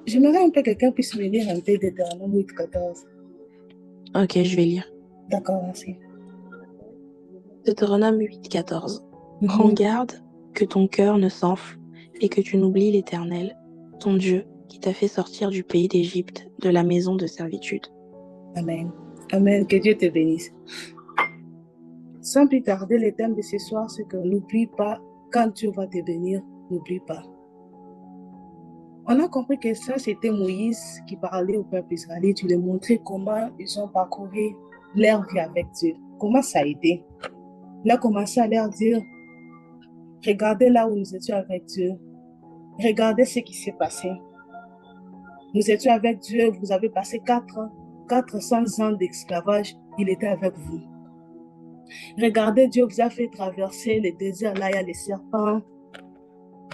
J'aimerais un peu que quelqu'un puisse me lire un peu Deutéronome 8, 14. Ok, je vais lire. D'accord, merci. Deutéronome 8, 14. Prends Mhm. garde que ton cœur ne s'enfle et que tu n'oublies l'Éternel, ton Dieu, qui t'a fait sortir du pays d'Égypte, de la maison de servitude. Amen. Amen. Que Dieu te bénisse. Sans plus tarder, le thème de ce soir, c'est que n'oublie pas, quand Dieu va te bénir, n'oublie pas. On a compris que ça, c'était Moïse qui parlait au peuple israélien. Tu lui montrais comment ils ont parcouru leur vie avec Dieu. Comment ça a été. Il a commencé à leur dire, regardez là où nous étions avec Dieu. Regardez ce qui s'est passé. Nous étions avec Dieu, vous avez passé 400 ans d'esclavage, il était avec vous. Regardez, Dieu vous a fait traverser le désert, là il y a les serpents.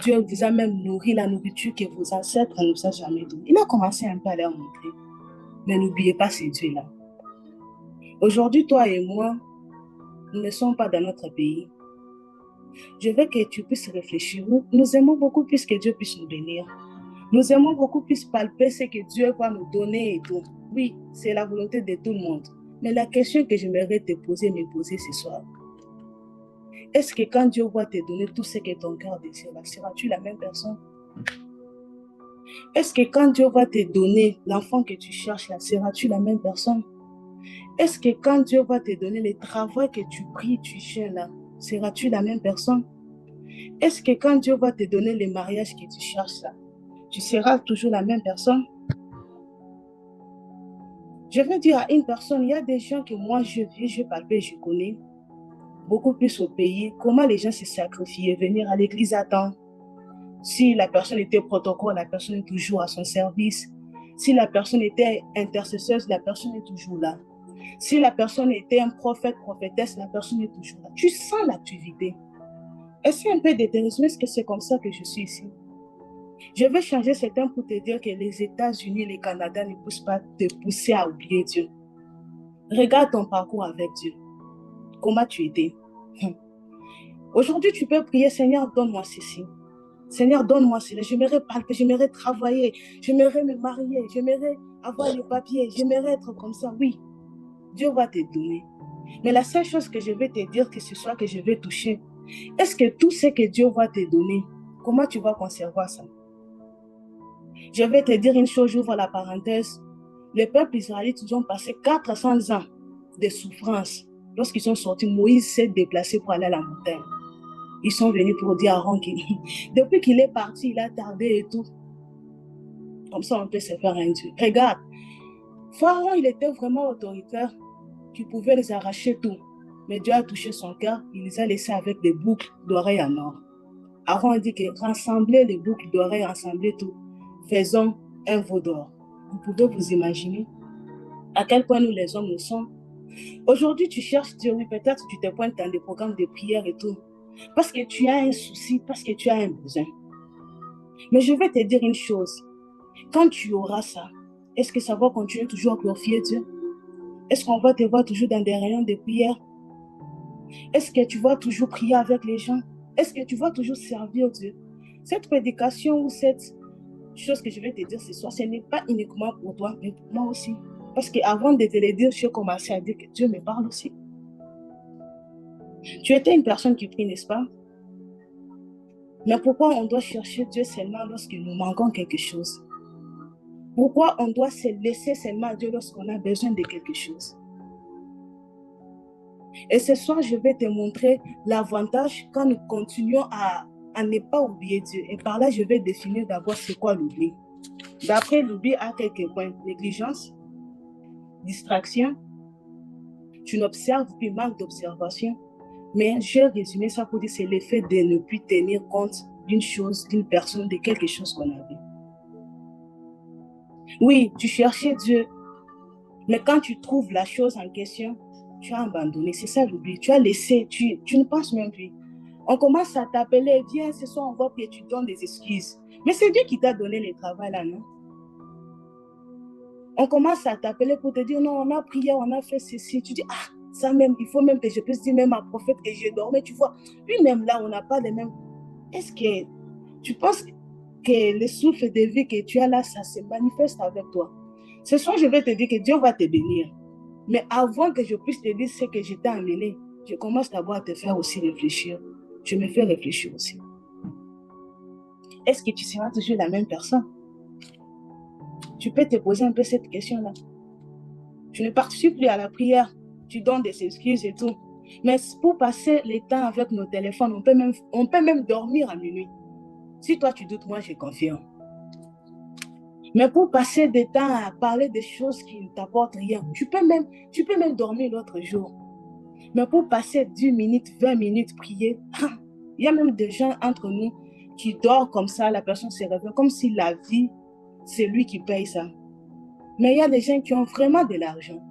Dieu vous a même nourri la nourriture que vos ancêtres ne nous ont jamais donnée. Il a commencé un peu à leur montrer. Mais n'oubliez pas ces dieux-là. Aujourd'hui, toi et moi, nous ne sommes pas dans notre pays. Je veux que tu puisses réfléchir. Nous aimons beaucoup plus que Dieu puisse nous bénir. Nous aimons beaucoup plus palper ce que Dieu va nous donner et tout. Oui, c'est la volonté de tout le monde. Mais la question que j'aimerais te poser, me poser ce soir, est-ce que quand Dieu va te donner tout ce que ton cœur désire, seras-tu la même personne? Est-ce que quand Dieu va te donner l'enfant que tu cherches, là, seras-tu la même personne? Est-ce que quand Dieu va te donner le travail que tu pries, tu cherches là, seras-tu la même personne? Est-ce que quand Dieu va te donner le mariage que tu cherches là, tu seras toujours la même personne? Je veux dire à une personne, il y a des gens que moi je vis, je parle, je connais, beaucoup plus au pays, comment les gens se sacrifient, venir à l'église à temps. Si la personne était protocole, la personne est toujours à son service. Si la personne était intercesseuse, la personne est toujours là. Si la personne était un prophète, prophétesse, la personne est toujours là. Tu sens l'activité. Est-ce un peu d'éthérisme? Est-ce que c'est comme ça que je suis ici? Je vais changer ce terme pour te dire que les États-Unis, les Canada ne poussent pas te pousser à oublier Dieu. Regarde ton parcours avec Dieu. Comment tu étais? Aujourd'hui, tu peux prier, Seigneur, donne-moi ceci. Seigneur, donne-moi cela. J'aimerais palper, j'aimerais travailler, j'aimerais me marier, j'aimerais avoir les papiers, j'aimerais être comme ça. Oui, Dieu va te donner. Mais la seule chose que je vais te dire, que ce soit que je vais toucher, est-ce que tout ce que Dieu va te donner, comment tu vas conserver ça? Je vais te dire une chose, j'ouvre la parenthèse. Les peuples israélites, ils ont passé 400 ans de souffrance. Lorsqu'ils sont sortis, Moïse s'est déplacé pour aller à la montagne. Ils sont venus pour dire à Aaron qu'il depuis qu'il est parti, il a tardé et tout. Comme ça, on peut se faire un Dieu. Regarde, Pharaon, il était vraiment autoritaire, qui pouvait les arracher tout. Mais Dieu a touché son cœur, il les a laissés avec des boucles d'oreilles en or. Aaron a dit que rassembler les boucles d'oreilles, rassembler tout, faisons un veau d'or. Vous pouvez vous imaginer à quel point nous les hommes nous sommes. Aujourd'hui, tu cherches Dieu, oui, peut-être tu te pointes dans des programmes de prière et tout, parce que tu as un souci, parce que tu as un besoin. Mais je vais te dire une chose, quand tu auras ça, est-ce que ça va continuer toujours à glorifier Dieu? Est-ce qu'on va te voir toujours dans des réunions de prière? Est-ce que tu vas toujours prier avec les gens? Est-ce que tu vas toujours servir Dieu? Cette prédication ou cette chose que je vais te dire ce soir, ce n'est pas uniquement pour toi, mais pour moi aussi. Parce qu'avant de te le dire, j'ai commencé à dire que Dieu me parle aussi. Tu étais une personne qui prie, n'est-ce pas? Mais pourquoi on doit chercher Dieu seulement lorsque nous manquons quelque chose? Pourquoi on doit se laisser seulement à Dieu lorsqu'on a besoin de quelque chose? Et ce soir, je vais te montrer l'avantage quand nous continuons à ne pas oublier Dieu. Et par là, je vais définir d'abord c'est quoi l'oubli. D'après l'oubli à quelques points, négligence, distraction, tu n'observes puis manque d'observation. Mais j'ai résumé ça pour dire c'est l'effet de ne plus tenir compte d'une chose, d'une personne, de quelque chose qu'on avait. Oui, tu cherchais Dieu, mais quand tu trouves la chose en question, tu as abandonné. C'est ça l'oubli. Tu as laissé, tu ne penses même plus. On commence à t'appeler, viens, ce soir on va que tu donnes des excuses. Mais c'est Dieu qui t'a donné le travail là, non? On commence à t'appeler pour te dire, non, on a prié, on a fait ceci. Tu dis, ah, ça même, il faut même que je puisse dire même à prophète que j'ai dormi, tu vois. Lui-même là, on n'a pas les mêmes. Est-ce que tu penses que le souffle de vie que tu as là, ça se manifeste avec toi. Ce soir, je vais te dire que Dieu va te bénir. Mais avant que je puisse te dire ce que je t'ai amené, je commence d'abord à te faire aussi réfléchir. Je me fais réfléchir aussi. Est-ce que tu seras toujours la même personne? Tu peux te poser un peu cette question-là. Tu ne participes plus à la prière. Tu donnes des excuses et tout. Mais pour passer le temps avec nos téléphones, on peut même dormir à minuit. Si toi tu doutes, moi je confirme. Mais pour passer du temps à parler des choses qui ne t'apportent rien, tu peux même dormir l'autre jour. Mais pour passer 10 minutes, 20 minutes prier, il y a même des gens entre nous qui dorment comme ça, la personne se réveille, comme si la vie, c'est lui qui paye ça. Mais il y a des gens qui ont vraiment de l'argent.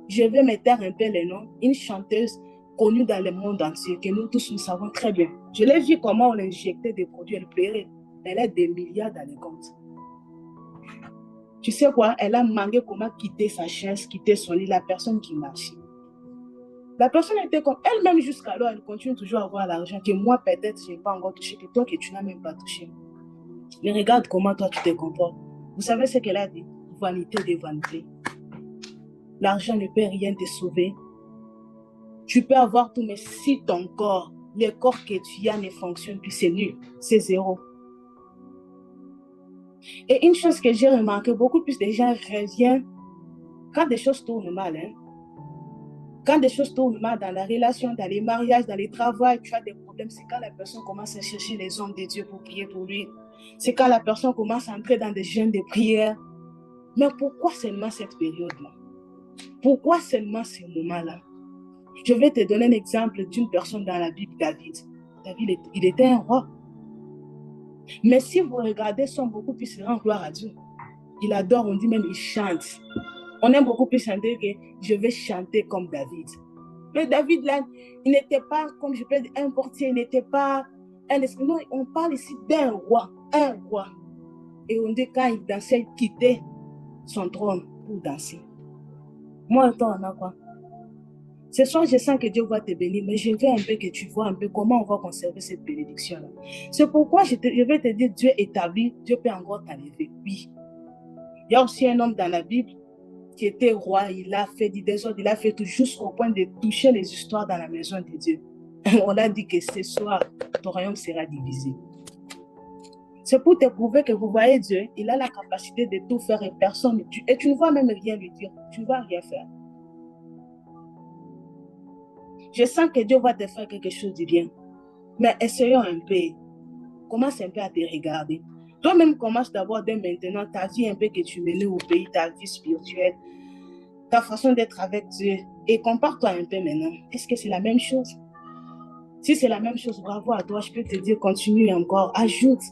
Je vais me taire un peu les noms. Une chanteuse connue dans le monde entier, que nous tous nous savons très bien. Je l'ai vu comment on injectait des produits, elle plairait. Elle a des milliards dans les comptes. Tu sais quoi? Elle a manqué comment quitter sa chaise, quitter son lit, la personne qui marchait. La personne était comme elle-même jusqu'alors, elle continue toujours à avoir l'argent que moi, peut-être, je n'ai pas encore touché, que toi, que tu n'as même pas touché. Mais regarde comment toi, tu te comportes. Vous savez ce qu'elle a dit? Vanité de vanité. L'argent ne peut rien te sauver. Tu peux avoir tout, mais si ton corps, le corps que tu as ne fonctionne plus, c'est nul, c'est zéro. Et une chose que j'ai remarqué, beaucoup plus de gens reviennent quand des choses tournent mal. Quand des choses tournent mal dans la relation, dans les mariages, dans les travaux, tu as des problèmes, c'est quand la personne commence à chercher les hommes de Dieu pour prier pour lui. C'est quand la personne commence à entrer dans des jeûnes de prière. Mais pourquoi seulement cette période-là? Pourquoi seulement ce moment-là? Je vais te donner un exemple d'une personne dans la Bible, David. David, il était un roi. Mais si vous regardez son beaucoup plus rend gloire à Dieu. Il adore, on dit même, il chante. On aime beaucoup plus chanter que je vais chanter comme David. Mais David, là, il n'était pas, comme je peux dire, un portier, il n'était pas un esprit. Non, on parle ici d'un roi, un roi. Et on dit quand il dansait, il quittait son trône pour danser. Moi, toi, on a quoi? Ce soir, je sens que Dieu va te bénir, mais je veux un peu que tu vois un peu comment on va conserver cette bénédiction-là. C'est pourquoi je vais te dire, Dieu établi, Dieu peut encore t'enlever. Oui. Il y a aussi un homme dans la Bible qui était roi, il a fait du désordre, il a fait tout jusqu'au point de toucher les histoires dans la maison de Dieu. On a dit que ce soir, ton royaume sera divisé. C'est pour te prouver que vous voyez Dieu, il a la capacité de tout faire et personne, et tu ne vas même rien lui dire, tu ne vas rien faire. Je sens que Dieu va te faire quelque chose de bien. Mais essayons un peu. Commence un peu à te regarder. Toi-même, commence d'abord dès maintenant ta vie un peu que tu menais au pays, ta vie spirituelle, ta façon d'être avec Dieu. Et compare-toi un peu maintenant. Est-ce que c'est la même chose? Si c'est la même chose, bravo à toi. Je peux te dire, continue encore. Ajoute.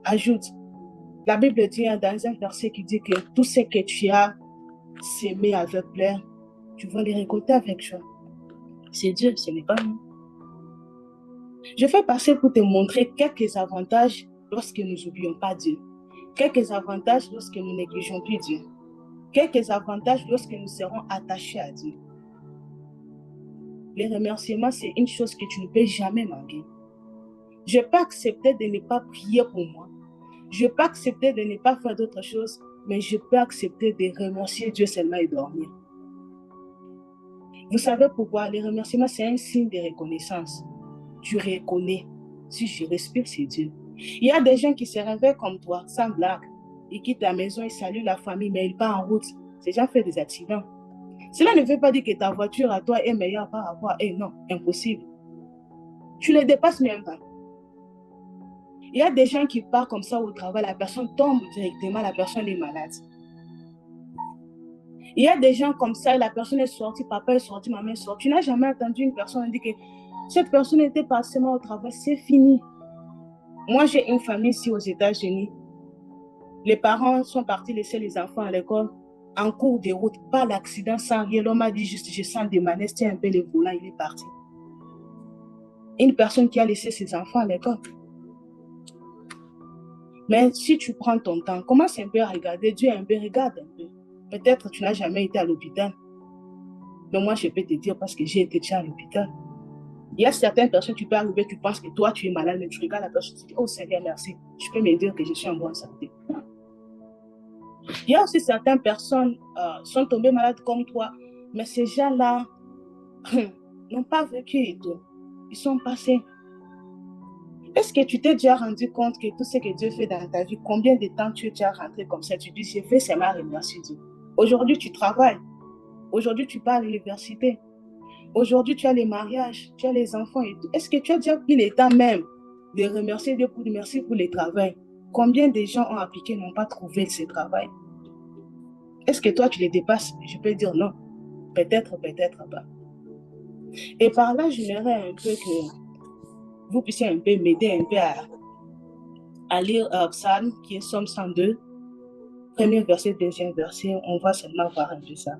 Ajoute. La Bible dit dans un verset qui dit que tout ce que tu as semé avec plaisir, tu vas les récolter avec joie. C'est Dieu, ce n'est pas nous. Je fais passer pour te montrer quelques avantages lorsque nous n'oublions pas Dieu. Quelques avantages lorsque nous négligeons plus Dieu. Quelques avantages lorsque nous serons attachés à Dieu. Les remerciements, c'est une chose que tu ne peux jamais manquer. Je peux accepter de ne pas prier pour moi. Je peux accepter de ne pas faire d'autres choses, mais je peux accepter de remercier Dieu seulement et dormir. Vous savez pourquoi? Les remerciements, c'est un signe de reconnaissance. Tu reconnais. Si je respire, c'est Dieu. Il y a des gens qui se réveillent comme toi, sans blague. Ils quittent la maison, ils saluent la famille, mais ils partent en route. Ces gens font des accidents. Cela ne veut pas dire que ta voiture à toi est meilleure par rapport à eux. Non, impossible. Tu ne les dépasses même pas. Il y a des gens qui partent comme ça au travail, la personne tombe directement, la personne est malade. Il y a des gens comme ça, la personne est sortie, papa est sorti, maman est sortie. Tu n'as jamais entendu une personne dire que cette personne était partiellement au travail, c'est fini. Moi, j'ai une famille ici aux États-Unis. Les parents sont partis laisser les enfants à l'école en cours de route, pas l'accident, sans rien. L'homme a dit juste, je sens des manèges, tiens un peu le volant, il est parti. Une personne qui a laissé ses enfants à l'école. Mais si tu prends ton temps, commence un peu à regarder, Dieu un peu, regarde un peu. Peut-être tu n'as jamais été à l'hôpital. Mais moi, je peux te dire parce que j'ai été déjà à l'hôpital. Il y a certaines personnes, tu peux arriver, tu penses que toi, tu es malade, mais tu regardes la personne, tu dis, oh Seigneur, merci, tu peux me dire que je suis en bonne santé. Il y a aussi certaines personnes sont tombées malades comme toi, mais ces gens-là n'ont pas vécu et tout. Ils sont passés. Est-ce que tu t'es déjà rendu compte que tout ce que Dieu fait dans ta vie, combien de temps tu es déjà rentré comme ça? Tu dis, j'ai fait seulement remercier Dieu. Aujourd'hui, tu travailles. Aujourd'hui, tu pars à l'université. Aujourd'hui, tu as les mariages, tu as les enfants et tout. Est-ce que tu as déjà pris le temps même de remercier Dieu pour dire merci pour le travail? Combien de gens ont appliqué, n'ont pas trouvé ce travail? Est-ce que toi, tu les dépasses? Je peux dire non. Peut-être, peut-être pas. Et par là, j'aimerais un peu que vous puissiez un peu m'aider un peu à lire Psalm, qui est Somme 102, premier verset, deuxième verset. On va seulement voir un peu ça.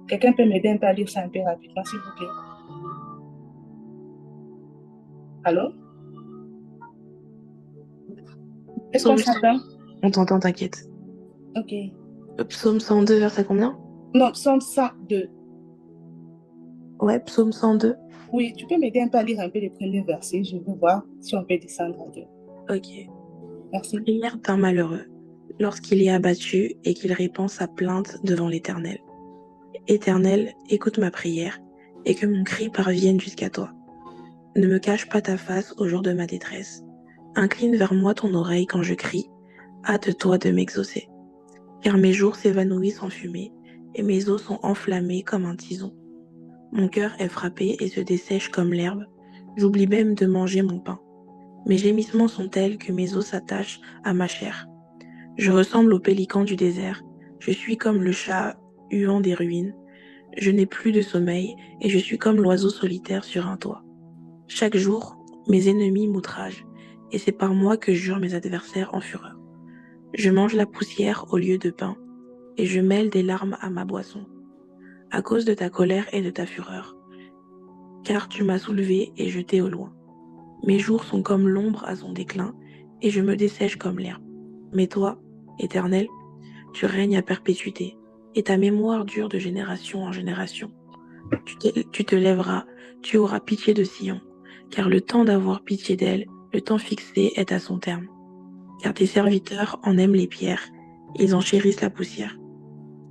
Quelqu'un peut m'aider un peu à lire ça un peu rapidement, s'il vous plaît? Allô? Est-ce qu'on s'entend? On t'entend, t'inquiète. Ok. Psaume 102, verset combien? Non, Somme 102. Ouais, psaume 102. Oui, tu peux m'aider un peu à lire un peu les premiers versets. Je veux voir si on peut descendre à deux. Ok. Merci. Prière d'un malheureux, lorsqu'il est abattu et qu'il répand sa plainte devant l'Éternel. Éternel, écoute ma prière, et que mon cri parvienne jusqu'à toi. Ne me cache pas ta face au jour de ma détresse. Incline vers moi ton oreille quand je crie. Hâte-toi de m'exaucer. Car mes jours s'évanouissent en fumée, et mes os sont enflammés comme un tison. Mon cœur est frappé et se dessèche comme l'herbe. J'oublie même de manger mon pain. Mes gémissements sont tels que mes os s'attachent à ma chair. Je ressemble au pélican du désert. Je suis comme le chat huant des ruines. Je n'ai plus de sommeil et je suis comme l'oiseau solitaire sur un toit. Chaque jour, mes ennemis m'outragent, et c'est par moi que jurent mes adversaires en fureur. Je mange la poussière au lieu de pain, et je mêle des larmes à ma boisson, à cause de ta colère et de ta fureur, car tu m'as soulevé et jeté au loin. Mes jours sont comme l'ombre à son déclin, et je me dessèche comme l'herbe. Mais toi, Éternel, tu règnes à perpétuité, et ta mémoire dure de génération en génération. Tu te lèveras, tu auras pitié de Sion, car le temps d'avoir pitié d'elle, le temps fixé est à son terme. Car tes serviteurs en aiment les pierres, ils en chérissent la poussière.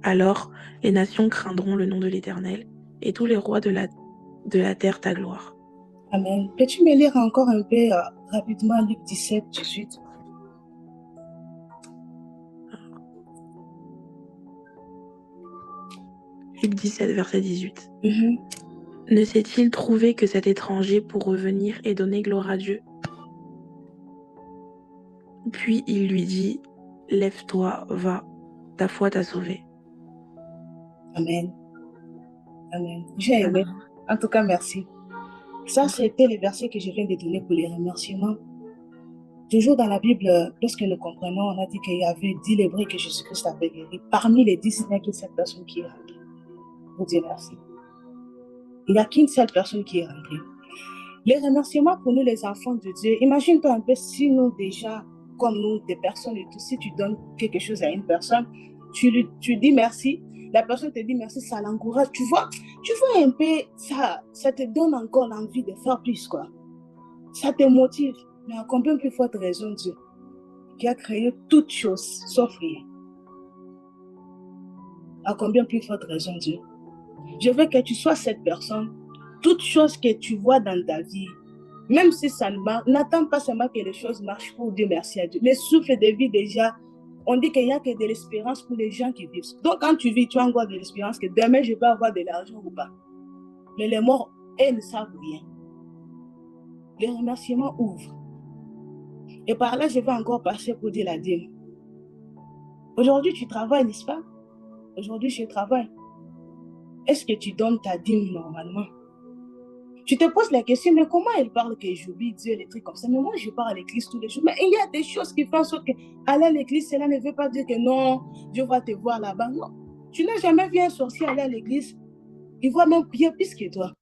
Alors les nations craindront le nom de l'Éternel, et tous les rois de la terre ta gloire. Amen. Peux-tu me lire encore un peu rapidement Luc 17, 18? Luc 17, verset 18. Mhm. Ne s'est-il trouvé que cet étranger pour revenir et donner gloire à Dieu? Puis il lui dit, lève-toi, va, ta foi t'a sauvé. Amen. Amen. J'ai aimé. Amen. En tout cas, merci. Ça, c'était les versets que je viens de donner pour les remerciements. Toujours dans la Bible, lorsque nous comprenons, on a dit qu'il y avait 10 lépreux que Jésus-Christ avait guéris. Parmi les 10, il n'y a qu'une seule personne qui est rentrée. Pour dire merci. Il n'y a qu'une seule personne qui est rentrée. Les remerciements pour nous, les enfants de Dieu, imagine-toi un peu si nous déjà, comme nous, des personnes et tout, si tu donnes quelque chose à une personne, tu dis merci, la personne te dit merci, ça l'encourage. Tu vois un peu, ça te donne encore l'envie de faire plus, quoi. Ça te motive. Mais à combien plus forte raison Dieu, qui a créé toutes choses sauf rien. À combien plus forte raison Dieu. Je veux que tu sois cette personne. Toutes choses que tu vois dans ta vie, même si ça ne marche, n'attends pas seulement que les choses marchent pour dire merci à Dieu. Le souffle de vie déjà, on dit qu'il n'y a que de l'espérance pour les gens qui vivent. Donc quand tu vis, tu as encore de l'espérance que demain je vais avoir de l'argent ou pas. Mais les morts, elles ne savent rien. Les remerciements ouvrent. Et par là, je vais encore passer pour dire la dîme. Aujourd'hui, tu travailles, n'est-ce pas? Aujourd'hui, je travaille. Est-ce que tu donnes ta dîme normalement? Tu te poses la question, mais comment elle parle que j'oublie Dieu, les trucs comme ça? Mais moi, je pars à l'église tous les jours. Mais il y a des choses qui font en sorte que aller à l'église, cela ne veut pas dire que non, Dieu va te voir là-bas. Non. Tu n'as jamais vu un sorcier aller à l'église. Il va même prier plus que toi.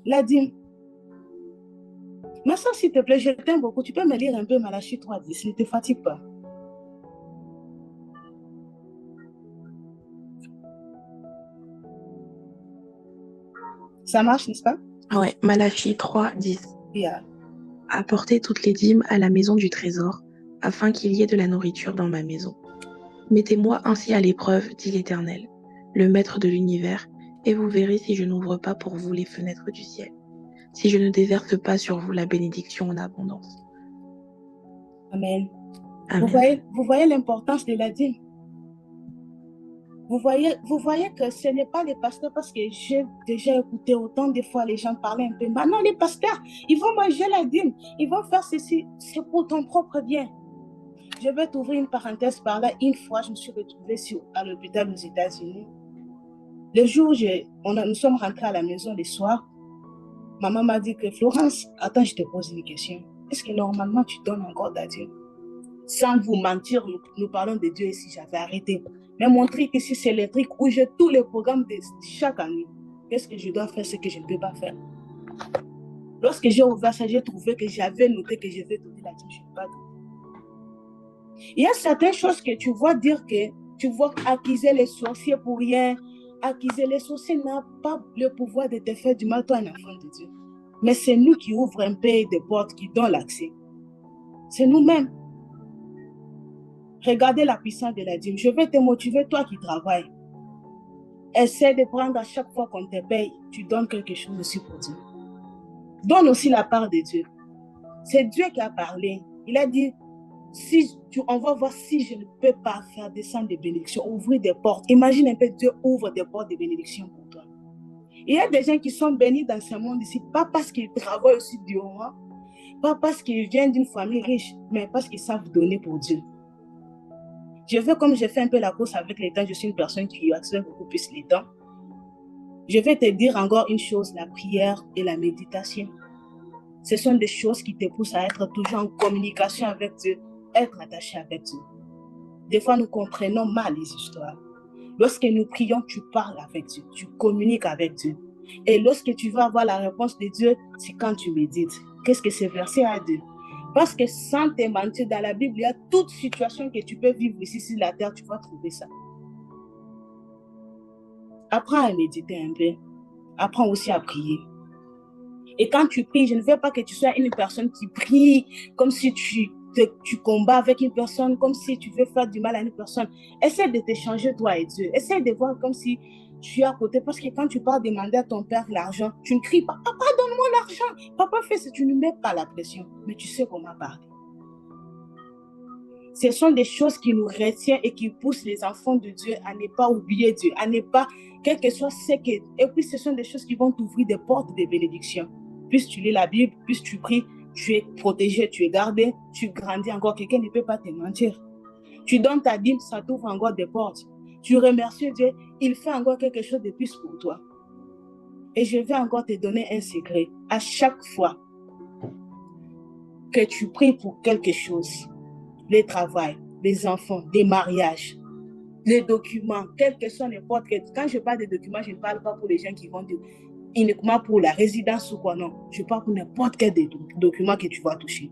La dîme. Ma soeur, s'il te plaît, je t'aime beaucoup. Tu peux me lire un peu Malachie 3:10. Ne te fatigue pas. Ça marche, n'est-ce pas? Ouais, Malachie 3, 10. Yeah. Apportez toutes les dîmes à la maison du trésor, afin qu'il y ait de la nourriture dans ma maison. Mettez-moi ainsi à l'épreuve, dit l'Éternel, le Maître de l'univers, et vous verrez si je n'ouvre pas pour vous les fenêtres du ciel, si je ne déverse pas sur vous la bénédiction en abondance. Amen. Amen. Vous voyez l'importance de la dîme. Vous voyez que ce n'est pas les pasteurs, parce que j'ai déjà écouté autant de fois les gens parler un peu. Maintenant, les pasteurs, ils vont manger la dîme, ils vont faire ceci, c'est pour ton propre bien. Je vais t'ouvrir une parenthèse par là. Une fois, je me suis retrouvée à l'hôpital aux États-Unis. Le jour où nous sommes rentrés à la maison le soir, maman m'a dit que Florence, attends, je te pose une question. Est-ce que normalement tu donnes encore ta dîme? Sans vous mentir, nous parlons de Dieu ici, j'avais arrêté. Mais mon truc ici, c'est le truc où j'ai tous les programmes de chaque année. Qu'est-ce que je dois faire, ce que je ne peux pas faire? Lorsque j'ai ouvert ça, j'ai trouvé que j'avais noté que je vais donner la dîme, je ne vais pas donner. Il y a certaines choses que tu vois dire que tu vois accuser les sorciers pour rien. Accuser les sorciers n'a pas le pouvoir de te faire du mal, toi, un enfant de Dieu. Mais c'est nous qui ouvrons un peu des portes, qui donnent l'accès. C'est nous-mêmes. Regardez la puissance de la dîme. Je vais te motiver, toi qui travailles. Essaie de prendre à chaque fois qu'on te paye, tu donnes quelque chose aussi pour Dieu. Donne aussi la part de Dieu. C'est Dieu qui a parlé. Il a dit, on va voir si je ne peux pas faire descendre des bénédictions, ouvrir des portes. Imagine un peu, Dieu ouvre des portes de bénédictions pour toi. Il y a des gens qui sont bénis dans ce monde ici, pas parce qu'ils travaillent aussi durement, pas parce qu'ils viennent d'une famille riche, mais parce qu'ils savent donner pour Dieu. Je veux, comme j'ai fait un peu la course avec les temps, je suis une personne qui accepte beaucoup plus les temps. Je vais te dire encore une chose, la prière et la méditation. Ce sont des choses qui te poussent à être toujours en communication avec Dieu, être attaché avec Dieu. Des fois, nous comprenons mal les histoires. Lorsque nous prions, tu parles avec Dieu, tu communiques avec Dieu. Et lorsque tu vas avoir la réponse de Dieu, c'est quand tu médites. Qu'est-ce que ce verset a dit? Parce que sans te mentir, dans la Bible, il y a toute situation que tu peux vivre ici sur la terre, tu vas trouver ça. Apprends à méditer un peu. Apprends aussi à prier. Et quand tu pries, je ne veux pas que tu sois une personne qui prie comme si tu combats avec une personne, comme si tu veux faire du mal à une personne. Essaie de t'échanger toi et Dieu. Essaie de voir comme si tu es à côté. Parce que quand tu pars demander à ton père l'argent, tu ne cries pas, papa, donne-moi l'argent. Papa fait ce, tu ne mets pas la pression. Mais tu sais comment parler. Ce sont des choses qui nous retiennent et qui poussent les enfants de Dieu à ne pas oublier Dieu, à ne pas, quel que soit ce que... Et puis, ce sont des choses qui vont t'ouvrir des portes de bénédiction. Plus tu lis la Bible, plus tu pries, tu es protégé, tu es gardé, tu grandis encore. Quelqu'un ne peut pas te mentir. Tu donnes ta dîme, ça t'ouvre encore des portes. Tu remercies Dieu, il fait encore quelque chose de plus pour toi. Et je vais encore te donner un secret. À chaque fois que tu pries pour quelque chose, les travail, les enfants, les mariages, les documents, quels que soient les portes. Quand je parle de documents, je ne parle pas pour les gens qui vont dire uniquement pour la résidence ou quoi, non. Je parle pour n'importe quel document que tu vas toucher.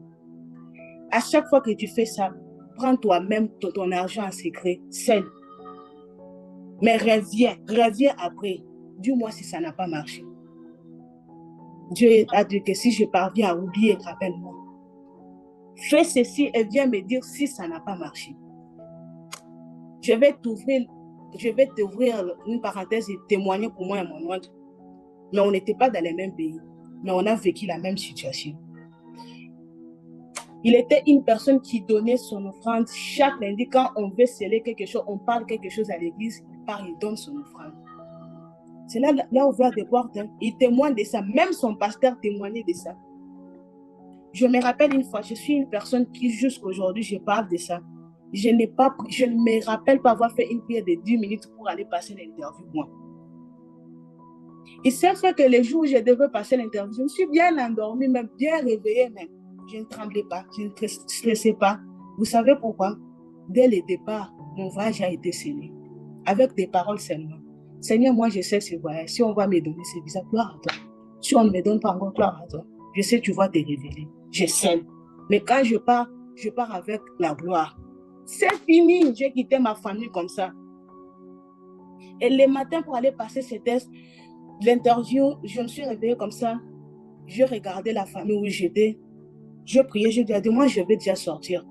À chaque fois que tu fais ça, prends toi-même ton argent en secret, seul. Mais reviens après. Dis-moi si ça n'a pas marché. Dieu a dit que si je parviens à oublier, rappelle-moi. Fais ceci et viens me dire si ça n'a pas marché. Je vais t'ouvrir une parenthèse et témoigner pour moi et mon oncle. Mais on n'était pas dans les mêmes pays. Mais on a vécu la même situation. Il était une personne qui donnait son offrande chaque lundi. Quand on veut sceller quelque chose, on parle quelque chose à l'église, il part, il donne son offrande. C'est là ouvert des portes. Hein. Il témoigne de ça. Même son pasteur témoignait de ça. Je me rappelle une fois, je suis une personne qui jusqu'aujourd'hui, je parle de ça. Je ne me rappelle pas avoir fait une prière de 10 minutes pour aller passer l'interview, moi. Il s'est fait que les jours où je devais passer l'interview, je me suis bien endormie, même bien réveillée même. Je ne tremblais pas, je ne stressais pas. Vous savez pourquoi? Dès le départ, mon voyage a été scellé. Avec des paroles seulement. Seigneur, moi je sais ce voyage. Si on va me donner ce visa, gloire à toi. Si on ne me donne pas encore, gloire à toi. Je sais que tu vas te révéler. Je sais. Mais quand je pars avec la gloire. C'est fini, j'ai quitté ma famille comme ça. Et le matin pour aller passer ce test, L'interview, je me suis réveillée comme ça. Je regardais la famille où j'étais. Je priais, je disais, moi, je vais déjà sortir.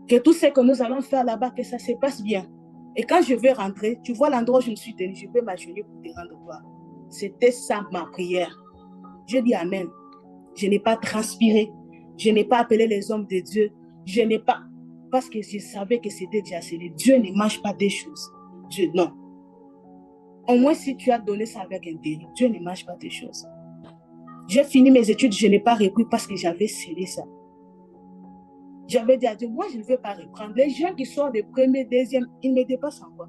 Que tout ce que nous allons faire là-bas, que ça se passe bien. Et quand je vais rentrer, tu vois l'endroit où je me suis tenue, je vais m'agenouiller pour te rendre gloire. C'était ça ma prière. Je dis Amen. Je n'ai pas transpiré. Je n'ai pas appelé les hommes de Dieu. Je n'ai pas... Parce que je savais que c'était déjà scellé. Dieu ne mange pas des choses. Dieu, non. Au moins, si tu as donné ça avec intérêt, Dieu ne mange pas des choses. J'ai fini mes études, je n'ai pas repris parce que j'avais scellé ça. J'avais dit à Dieu, moi, je ne veux pas reprendre. Les gens qui sortent de premier, deuxième, ils me dépassent encore.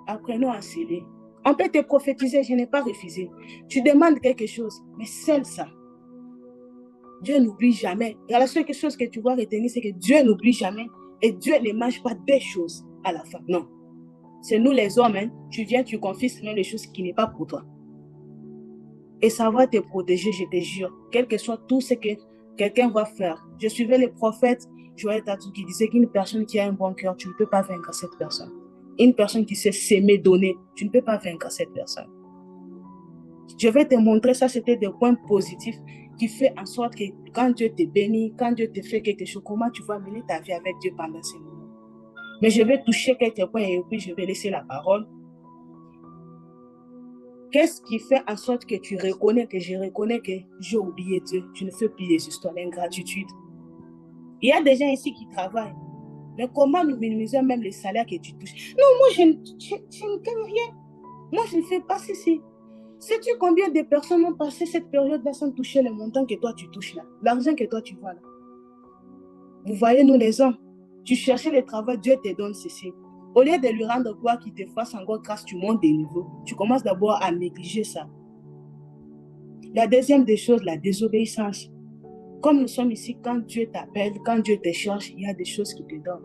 Apprenons à sceller. On peut te prophétiser, je n'ai pas refusé. Tu demandes quelque chose, mais scelle ça. Dieu n'oublie jamais. Et la seule chose que tu dois retenir, c'est que Dieu n'oublie jamais. Et Dieu ne mange pas des choses à la fin. Non. C'est nous les hommes, hein. Tu viens, tu confies même les choses qui n'est pas pour toi. Et ça va te protéger, je te jure. Quel que soit tout ce que quelqu'un va faire. Je suivais les prophètes, Joël Tatou, qui disait qu'une personne qui a un bon cœur, tu ne peux pas vaincre cette personne. Une personne qui sait s'aimer, donner, tu ne peux pas vaincre cette personne. Je vais te montrer, ça c'était des points positifs qui font en sorte que quand Dieu te bénit, quand Dieu te fait quelque chose, comment tu vas mener ta vie avec Dieu pendant ces moments. Mais je vais toucher quelques points et puis je vais laisser la parole. Qu'est-ce qui fait en sorte que tu reconnais, que je reconnais que j'ai oublié Dieu? Tu ne fais plus les histoires d'ingratitude. Il y a des gens ici qui travaillent. Mais comment nous minimisons même les salaires que tu touches? Non, moi, je ne gagne rien. Moi, je ne fais pas ceci. Sais-tu combien de personnes ont passé cette période-là sans toucher le montant que toi, tu touches là? L'argent que toi, tu vois là. Vous voyez, nous les hommes, tu cherchais le travail, Dieu te donne ceci. Au lieu de lui rendre gloire, qu'il te fasse encore grâce, tu montes des niveaux. Tu commences d'abord à négliger ça. La deuxième des choses, la désobéissance. Comme nous sommes ici, quand Dieu t'appelle, quand Dieu te cherche, il y a des choses qu'il te donne.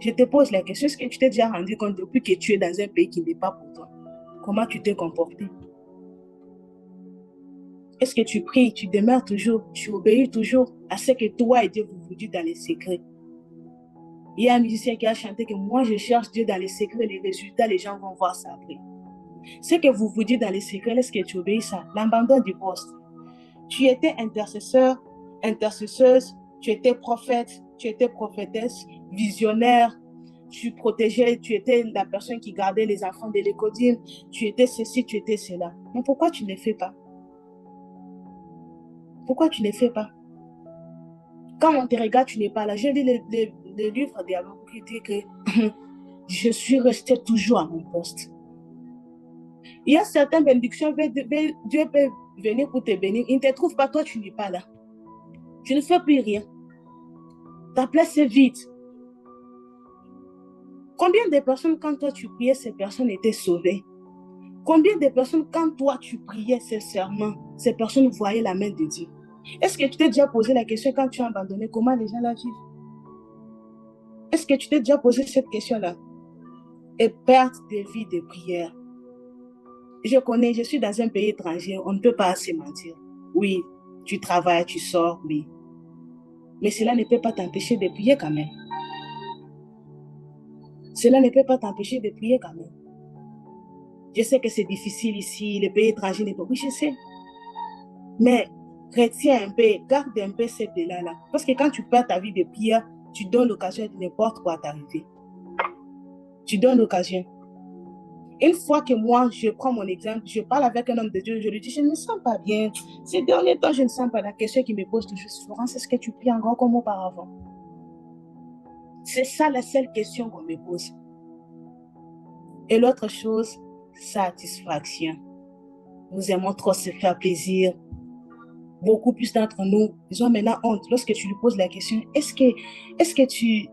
Je te pose la question, est-ce que tu t'es déjà rendu compte depuis que tu es dans un pays qui n'est pas pour toi? Comment tu t'es comporté? Est-ce que tu pries, tu demeures toujours, tu obéis toujours à ce que toi et Dieu vous dites dans les secrets? Il y a un musicien qui a chanté que moi je cherche Dieu dans les secrets, les résultats, les gens vont voir ça après. Ce que vous dites dans les secrets, est-ce que tu obéis ça? L'abandon du poste. Tu étais intercesseur, intercesseuse, tu étais prophète, tu étais prophétesse, visionnaire, tu protégeais, tu étais la personne qui gardait les enfants de l'école, tu étais ceci, tu étais cela. Mais pourquoi tu ne le fais pas? Pourquoi tu ne le fais pas? Quand on te regarde, tu n'es pas là. J'ai lu le livre d'Abraham qui dit que je suis resté toujours à mon poste. Il y a certaines bénédictions, Dieu peut venir pour te bénir. Il ne te trouve pas, toi, tu n'es pas là. Tu ne fais plus rien. Ta place est vide. Combien de personnes, quand toi, tu priais, ces personnes étaient sauvées? Combien de personnes, quand toi, tu priais sincèrement, ces personnes voyaient la main de Dieu? Est-ce que tu t'es déjà posé la question quand tu as abandonné, comment les gens la vivent? Est-ce que tu t'es déjà posé cette question-là? Et perte de vie de prière. Je connais, je suis dans un pays étranger, on ne peut pas se mentir. Oui, tu travailles, tu sors, oui. Mais cela ne peut pas t'empêcher de prier quand même. Cela ne peut pas t'empêcher de prier quand même. Je sais que c'est difficile ici, les pays étrangers n'est pas... Oui, je sais. Mais retiens un peu, garde un peu cette élan-là. Parce que quand tu perds ta vie de prière, tu donnes l'occasion de n'importe quoi t'arriver. Tu donnes l'occasion. Une fois que moi, je prends mon exemple, je parle avec un homme de Dieu, je lui dis, je ne me sens pas bien. Ces derniers temps, je ne sens pas. La question qui me pose toujours, Florence, est-ce que tu pries encore comme auparavant? C'est ça la seule question qu'on me pose. Et l'autre chose, satisfaction. Nous aimons trop se faire plaisir. Beaucoup plus d'entre nous, ils ont maintenant honte. Lorsque tu lui poses la question, est-ce que tu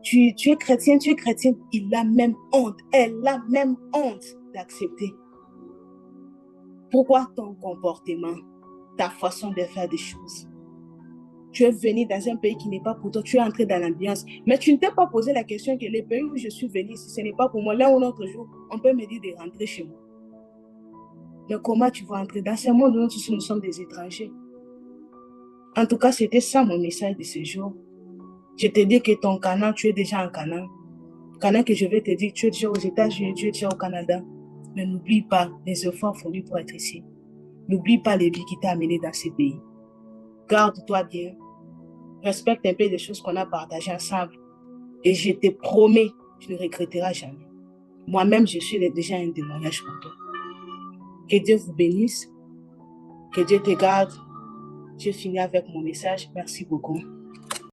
es chrétien, tu es chrétienne, il a même honte, elle a même honte d'accepter. Pourquoi ton comportement, ta façon de faire des choses? Tu es venu dans un pays qui n'est pas pour toi, tu es entré dans l'ambiance, mais tu ne t'es pas posé la question que le pays où je suis venu, si ce n'est pas pour moi, l'un ou l'autre jour, on peut me dire de rentrer chez moi. Mais comment tu vas entrer dans ce monde où nous sommes des étrangers? En tout cas, c'était ça mon message de ce jour. Je te dis que ton Canaan, tu es déjà en Canaan. Canaan que je vais te dire, tu es déjà aux États-Unis, tu es déjà au Canada. Mais n'oublie pas les efforts fournis pour être ici. N'oublie pas les vies qui t'ont amené dans ces pays. Garde-toi bien. Respecte un peu les choses qu'on a partagées ensemble. Et je te promets, tu ne regretteras jamais. Moi-même, je suis déjà un témoignage pour toi. Que Dieu vous bénisse. Que Dieu te garde. Je finis avec mon message. Merci beaucoup.